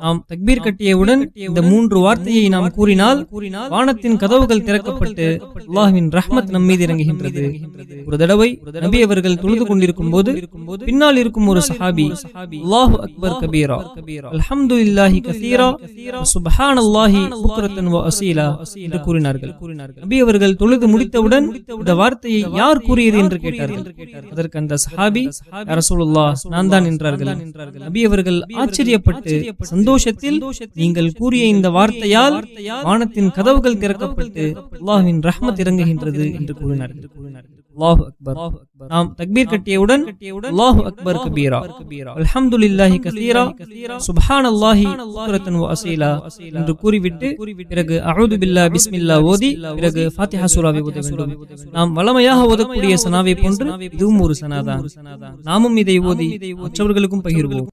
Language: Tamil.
நாம் தக்பீர் கட்டியவுடன் இந்த 3 வார்த்தையை நாம் கூறினால் வானத்தின் கதவுகள் திறக்கப்பட்டு அல்லாஹ்வின் ரஹ்மத் நம்மீது இறங்குகின்றது. ஒரு தடவை நபி அவர்கள் தொழுது கொண்டிருக்கும் போது பின்னால் இருக்கும் ஒரு சஹாபி அல்லாஹு அக்பர் கபீரா அல்ஹம்துலில்லாஹி கஸீரா சுப்ஹானல்லாஹி புக்ரத்தன் வ அஸீலா என்று கூறினார்கள். நபி அவர்கள் தொழுது முடித்தவுடன் இந்த வார்த்தையை யார் கூறியது என்று கேட்டார்கள். அதற்கு அந்த சஹாபி யா ரசூலுல்லாஹ் நான் தான் என்றார்கள். நபி அவர்கள் ஆச்சரியப்பட்டு சந்தோஷத்தில் நீங்கள் கூறிய இந்த வார்த்தையால் வானத்தின் கதவுகள் திறக்கப்பட்டு அல்லாஹ்வின் ரஹ்மத் இறங்குகின்றது என்று கூறினார்கள். அல்லாஹு அக்பர். நாம் தக்பீர் கட்டியவுடன் அல்லாஹு அக்பர் கபீரா அல்ஹம்துலில்லாஹி கஸீரா சுப்ஹானல்லாஹி புக்ரத்தன் வ அஸீலா என்று கூறிவிட்டு பிறகு அஊது பில்லாஹி பிஸ்மில்லாஹ் ஓதி பிறகு ஃபாத்திஹா சூராவை ஓத வேண்டும். நாம் வளமையாக ஓதக்கூடிய சனாவை போன்று இதுவும் ஒரு சனாதான். நாமும் இதை ஓதி மற்றவர்களுக்கும் பகிர்வோம்.